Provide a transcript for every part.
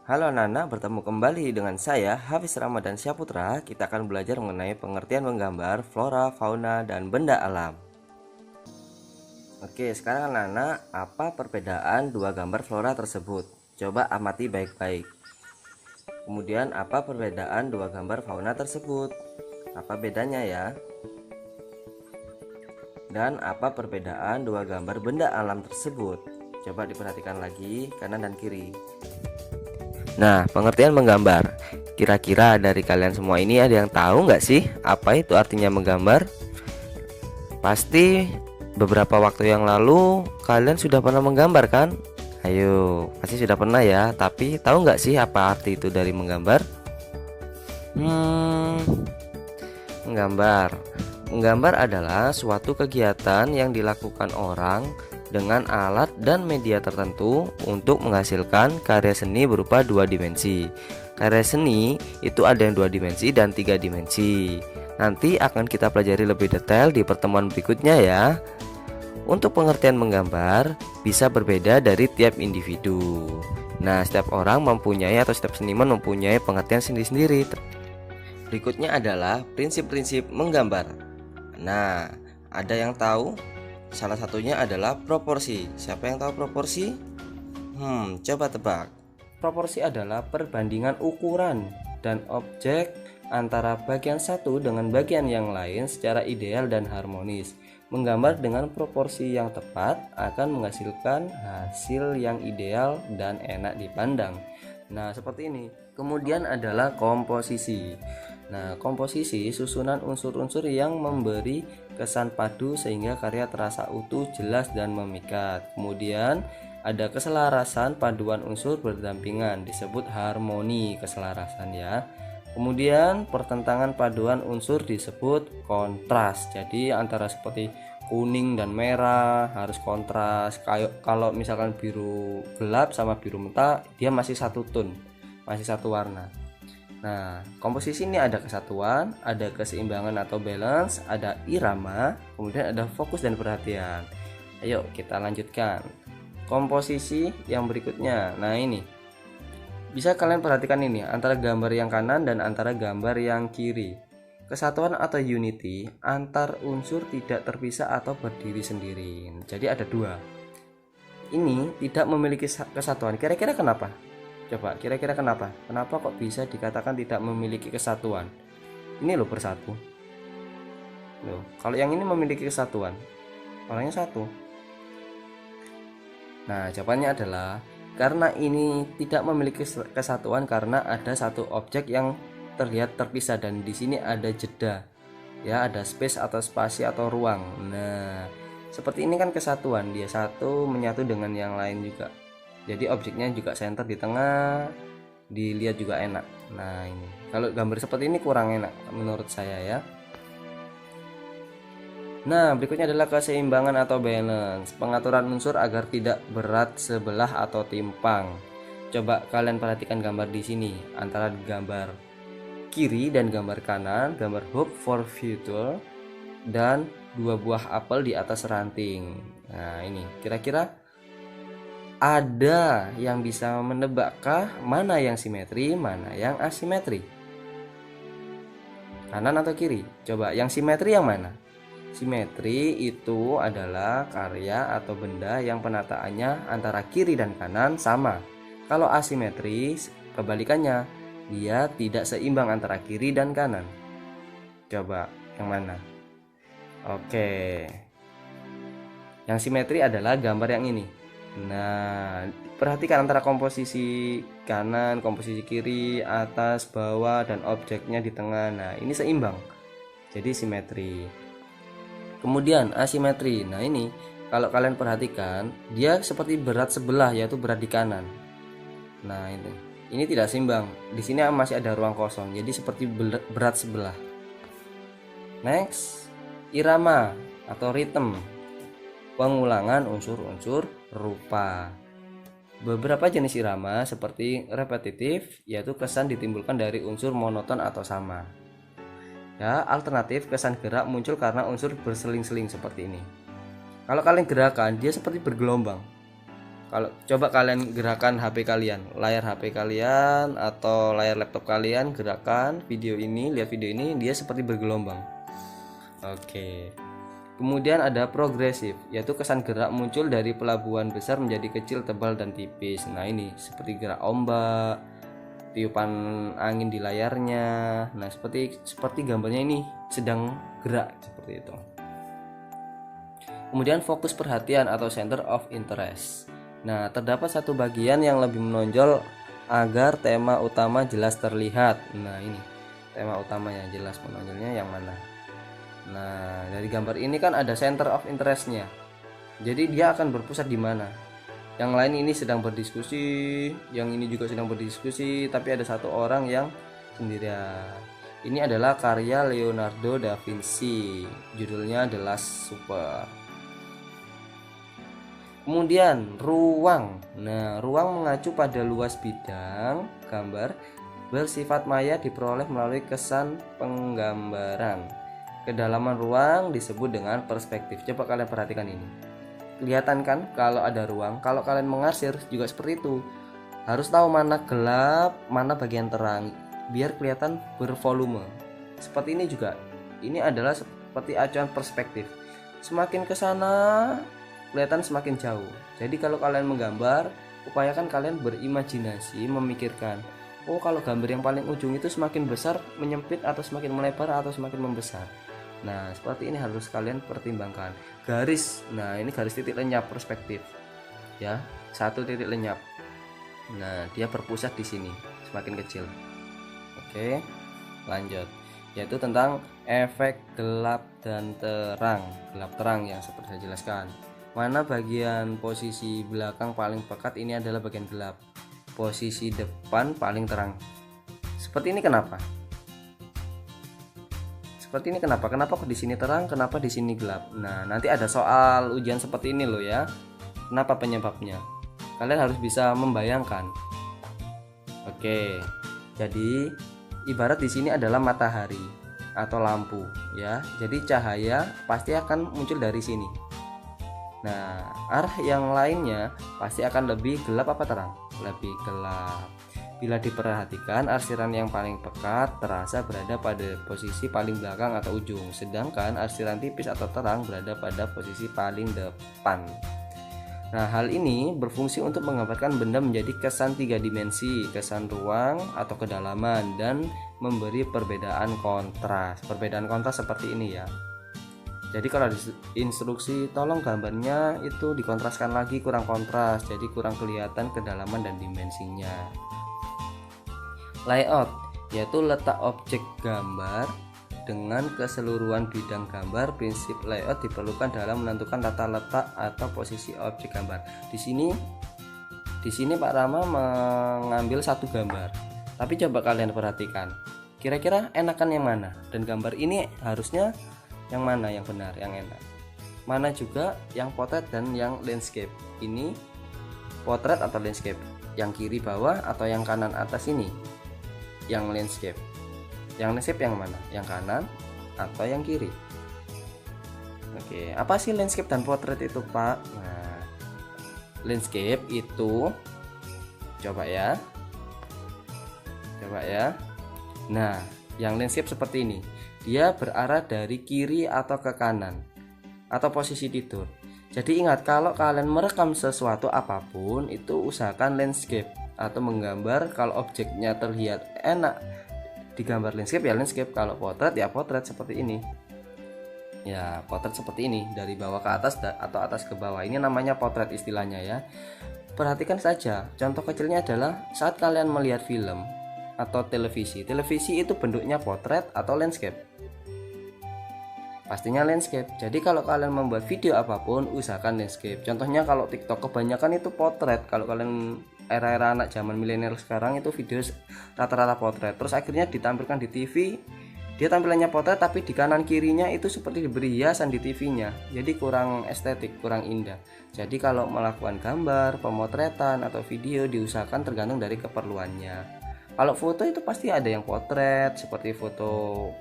Halo Nana, bertemu kembali dengan saya Hafiz Ramadan Syaputra. Kita akan belajar mengenai pengertian menggambar flora, fauna, dan benda alam. Oke, sekarang Nana, apa perbedaan dua gambar flora tersebut? Coba amati baik-baik. Kemudian apa perbedaan dua gambar fauna tersebut? Apa bedanya ya? Dan apa perbedaan dua gambar benda alam tersebut? Coba diperhatikan lagi kanan dan kiri. Nah, pengertian menggambar. Kira-kira dari kalian semua ini ada yang tahu nggak sih apa itu artinya menggambar? Pasti beberapa waktu yang lalu kalian sudah pernah menggambar kan? Ayo, pasti sudah pernah ya. Tapi tahu nggak sih apa arti itu dari menggambar? Hmm, Menggambar. Menggambar adalah suatu kegiatan yang dilakukan orang dengan alat dan media tertentu untuk menghasilkan karya seni berupa dua dimensi. Karya seni itu ada yang dua dimensi dan tiga dimensi. Nanti akan kita pelajari lebih detail di pertemuan berikutnya ya. Untuk pengertian menggambar bisa berbeda dari tiap individu. Nah, setiap orang mempunyai atau setiap seniman mempunyai pengertian sendiri-sendiri. Berikutnya adalah prinsip-prinsip menggambar. Nah, ada yang tahu? Salah satunya adalah proporsi. Siapa yang tahu proporsi? Coba tebak. Proporsi adalah perbandingan ukuran dan objek antara bagian satu dengan bagian yang lain secara ideal dan harmonis. Menggambar dengan proporsi yang tepat akan menghasilkan hasil yang ideal dan enak dipandang. Nah, seperti ini. Kemudian adalah komposisi. Nah, komposisi susunan unsur-unsur yang memberi kesan padu sehingga karya terasa utuh, jelas, dan memikat. Kemudian ada keselarasan paduan unsur berdampingan, disebut harmoni keselarasan ya. Kemudian pertentangan paduan unsur disebut kontras. Jadi antara seperti kuning dan merah harus kontras. Kayak kalau misalkan biru gelap sama biru mentah, dia masih satu tone, masih satu warna. Nah, komposisi ini ada kesatuan, ada keseimbangan atau balance, ada irama, kemudian ada fokus dan perhatian. Ayo kita lanjutkan. Komposisi yang berikutnya. Nah, ini. Bisa kalian perhatikan ini antara gambar yang kanan dan antara gambar yang kiri. Kesatuan atau unity antar unsur tidak terpisah atau berdiri sendiri. Jadi ada dua. Ini tidak memiliki kesatuan. Kira-kira kenapa? Coba kira-kira kenapa? Kenapa kok bisa dikatakan tidak memiliki kesatuan? Ini loh bersatu. Loh, kalau yang ini memiliki kesatuan, orangnya satu. Nah, jawabannya adalah karena ini tidak memiliki kesatuan karena ada satu objek yang terlihat terpisah dan di sini ada jeda. Ya, ada space atau spasi atau ruang. Nah, seperti ini kan kesatuan, dia satu menyatu dengan yang lain juga. Jadi objeknya juga center di tengah, dilihat juga enak. Nah, ini kalau gambar seperti ini kurang enak menurut saya ya. Nah, berikutnya adalah keseimbangan atau balance, pengaturan unsur agar tidak berat sebelah atau timpang. Coba kalian perhatikan gambar di sini antara gambar kiri dan gambar kanan, gambar hope for future dan dua buah apel di atas ranting. Nah, ini kira-kira ada yang bisa menebakkah mana yang simetri, mana yang asimetri? Kanan atau kiri? Coba yang simetri yang mana? Simetri itu adalah karya atau benda yang penataannya antara kiri dan kanan sama. Kalau asimetri kebalikannya, dia tidak seimbang antara kiri dan kanan. Coba yang mana? Oke. Yang simetri adalah gambar yang ini. Nah, perhatikan antara komposisi kanan, komposisi kiri, atas, bawah, dan objeknya di tengah. Nah, ini seimbang. Jadi simetri. Kemudian asimetri. Nah, ini kalau kalian perhatikan, dia seperti berat sebelah, yaitu berat di kanan. Nah, ini tidak seimbang. Di sini masih ada ruang kosong. Jadi seperti berat sebelah. Next, irama atau ritme. Pengulangan unsur-unsur rupa. Beberapa jenis irama seperti repetitif, yaitu kesan ditimbulkan dari unsur monoton atau sama. Ya, alternatif kesan gerak muncul karena unsur berseling-seling seperti ini. Kalau kalian gerakan, dia seperti bergelombang. Kalau coba kalian gerakan HP kalian, layar HP kalian atau layar laptop kalian, gerakan video ini, lihat video ini, dia seperti bergelombang. Oke. Kemudian ada progresif, yaitu kesan gerak muncul dari pelabuhan besar menjadi kecil, tebal, dan tipis. Nah ini seperti gerak ombak, tiupan angin di layarnya. Nah seperti gambarnya ini sedang gerak seperti itu. Kemudian fokus perhatian atau center of interest. Nah terdapat satu bagian yang lebih menonjol agar tema utama jelas terlihat. Nah ini tema utamanya jelas menonjolnya yang mana. Nah, dari gambar ini kan ada center of interest-nya. Jadi dia akan berpusat di mana? Yang lain ini sedang berdiskusi, yang ini juga sedang berdiskusi, tapi ada satu orang yang sendirian. Ini adalah karya Leonardo da Vinci. Judulnya The Last Supper. Kemudian ruang. Nah, ruang mengacu pada luas bidang gambar bersifat maya diperoleh melalui kesan penggambaran. Kedalaman ruang disebut dengan perspektif. Coba kalian perhatikan ini. Kelihatan kan kalau ada ruang. Kalau kalian mengarsir juga seperti itu. Harus tahu mana gelap, mana bagian terang, biar kelihatan bervolume. Seperti ini juga. Ini adalah seperti acuan perspektif. Semakin ke sana kelihatan semakin jauh. Jadi kalau kalian menggambar, upayakan kalian berimajinasi, memikirkan, oh kalau gambar yang paling ujung itu semakin besar menyempit atau semakin melebar atau semakin membesar. Nah seperti ini harus kalian pertimbangkan. Garis, nah ini garis titik lenyap perspektif ya, satu titik lenyap. Nah dia berpusat di sini, semakin kecil. Oke, lanjut, yaitu tentang efek gelap dan terang. Gelap terang yang seperti saya jelaskan. Mana bagian posisi belakang paling pekat, ini adalah bagian gelap. Posisi depan paling terang. Seperti ini kenapa? Seperti ini kenapa? Kenapa kok di sini terang, kenapa di sini gelap? Nah, nanti ada soal ujian seperti ini loh ya. Kenapa penyebabnya? Kalian harus bisa membayangkan. Oke. Jadi, ibarat di sini adalah matahari atau lampu ya. Jadi cahaya pasti akan muncul dari sini. Nah, arah yang lainnya pasti akan lebih gelap apa terang? Lebih gelap. Bila diperhatikan, arsiran yang paling pekat terasa berada pada posisi paling belakang atau ujung, sedangkan arsiran tipis atau terang berada pada posisi paling depan. Nah, hal ini berfungsi untuk menggambarkan benda menjadi kesan 3 dimensi, kesan ruang atau kedalaman, dan memberi perbedaan kontras. Perbedaan kontras seperti ini ya. Jadi kalau di instruksi tolong gambarnya itu dikontraskan lagi, kurang kontras, jadi kurang kelihatan kedalaman dan dimensinya. Layout, yaitu letak objek gambar dengan keseluruhan bidang gambar. Prinsip layout diperlukan dalam menentukan tata letak atau posisi objek gambar. Di sini Pak Rama mengambil satu gambar. Tapi coba kalian perhatikan, kira-kira enakan yang mana? Dan gambar ini harusnya yang mana yang benar, yang enak? Mana juga yang potret dan yang landscape? Ini potret atau landscape? Yang kiri bawah atau yang kanan atas ini? Yang landscape. Yang landscape yang mana? Yang kanan atau yang kiri? Oke, apa sih landscape dan potret itu, Pak? Nah, landscape itu coba ya. Nah, yang landscape seperti ini. Dia berarah dari kiri atau ke kanan atau posisi tidur. Jadi ingat, kalau kalian merekam sesuatu apapun itu usahakan landscape atau menggambar. Kalau objeknya terlihat enak digambar landscape ya landscape, kalau potret ya potret seperti ini ya, potret seperti ini dari bawah ke atas atau atas ke bawah. Ini namanya potret istilahnya ya. Perhatikan saja, contoh kecilnya adalah saat kalian melihat film atau televisi itu bentuknya potret atau landscape? Pastinya landscape. Jadi kalau kalian membuat video apapun usahakan landscape. Contohnya kalau TikTok kebanyakan itu potret. Kalau kalian era-era anak zaman milenial sekarang itu video rata-rata potret. Terus akhirnya ditampilkan di TV, dia tampilannya potret tapi di kanan kirinya itu seperti diberi hiasan di TV-nya. Jadi kurang estetik, kurang indah. Jadi kalau melakukan gambar, pemotretan atau video diusahakan tergantung dari keperluannya. Kalau foto itu pasti ada yang potret, seperti foto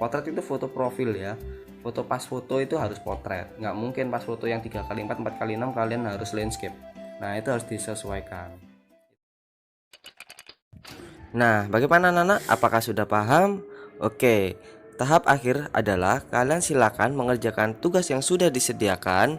potret itu foto profil ya. Foto pas foto itu harus potret. Nggak mungkin pas foto yang 3x4, 4x6 kalian harus landscape. Nah, itu harus disesuaikan. Nah, bagaimana Nana? Apakah sudah paham? Oke, tahap akhir adalah kalian silakan mengerjakan tugas yang sudah disediakan